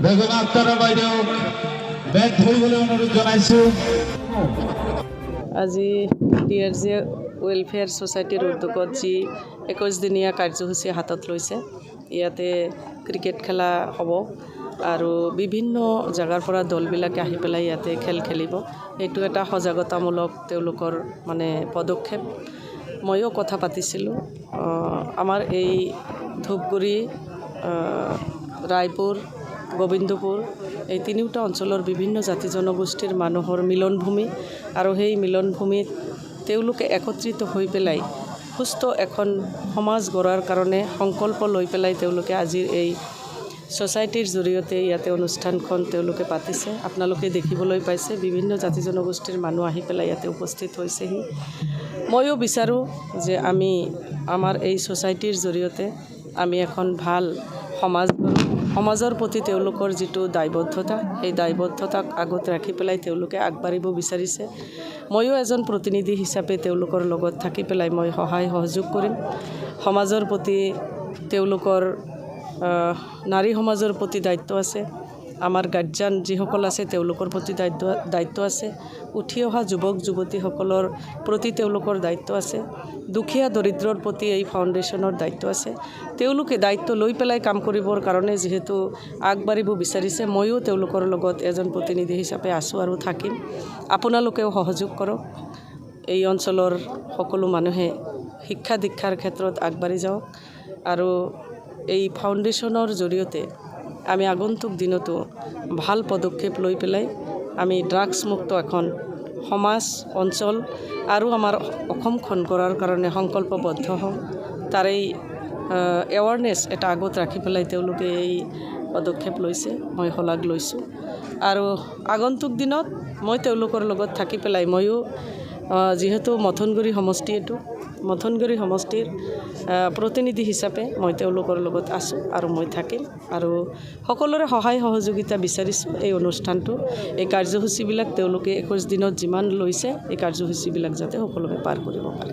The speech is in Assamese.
বেগম আক্তাৰা বাইদেউক বেগ ধৰিবলৈ অনুৰোধ জনাইছোঁ। আজি DRG ৱেলফেয়াৰ ছ'চাইটিৰ উদ্যোগত যি 21 দিনীয়া কাৰ্যসূচী হাতত লৈছে, ইয়াতে ক্ৰিকেট খেলা হ'ব আৰু বিভিন্ন জাগাৰ পৰা দলবিলাকে আহি পেলাই ইয়াতে খেল খেলিব। এইটো এটা সজাগতামূলক তেওঁলোকৰ পদক্ষেপ। ময়ো কথা পাতিছিলোঁ। আমাৰ এই ধূপগুৰি, ৰায়পুৰ, গোবিন্দপুৰ এই তিনিওটা অঞ্চলৰ বিভিন্ন জাতি জনগোষ্ঠীৰ মানুহৰ মিলনভূমি আৰু সেই মিলনভূমিত তেওঁলোকে একত্ৰিত হৈ পেলাই সুস্থ এখন সমাজ গঢ়াৰ কাৰণে সংকল্প লৈ পেলাই তেওঁলোকে আজিৰ এই ছ'চাইটিৰ জৰিয়তে ইয়াতে অনুষ্ঠানখন তেওঁলোকে পাতিছে। আপোনালোকে দেখিবলৈ পাইছে বিভিন্ন জাতি জনগোষ্ঠীৰ মানুহ আহি পেলাই ইয়াতে উপস্থিত হৈছেহি। ময়ো বিচাৰোঁ যে আমি আমাৰ এই ছ'চাইটিৰ জৰিয়তে আমি এখন ভাল সমাজৰ প্ৰতি তেওঁলোকৰ যিটো দায়বদ্ধতা, সেই দায়বদ্ধতাক আগত ৰাখি পেলাই তেওঁলোকে আগবাঢ়িব বিচাৰিছে। ময়ো এজন প্ৰতিনিধি হিচাপে তেওঁলোকৰ লগত থাকি পেলাই মই সহায় সহযোগ কৰিম। সমাজৰ প্ৰতি তেওঁলোকৰ নাৰী সমাজৰ প্ৰতি দায়িত্ব আছে। আমাৰ গাৰ্জিয়ান যিসকল আছে তেওঁলোকৰ প্ৰতি দায়িত্ব আছে। উঠি অহা যুৱক যুৱতীসকলৰ প্ৰতি তেওঁলোকৰ দায়িত্ব আছে। দুখীয়া দৰিদ্ৰৰ প্ৰতি এই ফাউণ্ডেশ্যনৰ দায়িত্ব আছে। তেওঁলোকে দায়িত্ব লৈ পেলাই কাম কৰিবৰ কাৰণে যিহেতু আগবাঢ়িব বিচাৰিছে, ময়ো তেওঁলোকৰ লগত এজন প্ৰতিনিধি হিচাপে আছোঁ আৰু থাকিম। আপোনালোকেও সহযোগ কৰক। এই অঞ্চলৰ সকলো মানুহে শিক্ষা দীক্ষাৰ ক্ষেত্ৰত আগবাঢ়ি যাওক আৰু এই ফাউণ্ডেশ্যনৰ জৰিয়তে আমি আগন্তুক দিনতো ভাল পদক্ষেপ লৈ পেলাই আমি ড্ৰাগছমুক্ত এখন সমাজ, অঞ্চল আৰু আমাৰ অসমখন গঢ়াৰ কাৰণে সংকল্পবদ্ধ হওঁ। তাৰেই এৱাৰনেছ এটা আগত ৰাখি পেলাই তেওঁলোকে এই পদক্ষেপ লৈছে, মই শলাগ লৈছোঁ। আৰু আগন্তুক দিনত মই তেওঁলোকৰ লগত থাকি পেলাই ময়ো যিহেতু মথনগুৰি সমষ্টি, এইটো মথনগুৰি সমষ্টিৰ প্ৰতিনিধি হিচাপে মই তেওঁলোকৰ লগত আছোঁ আৰু মই থাকিম আৰু সকলোৰে সহায় সহযোগিতা বিচাৰিছোঁ। এই অনুষ্ঠানটো, এই কাৰ্যসূচীবিলাক তেওঁলোকে 21 দিনত যিমান লৈছে, এই কাৰ্যসূচীবিলাক যাতে সকলোৱে পাৰ কৰিব পাৰে।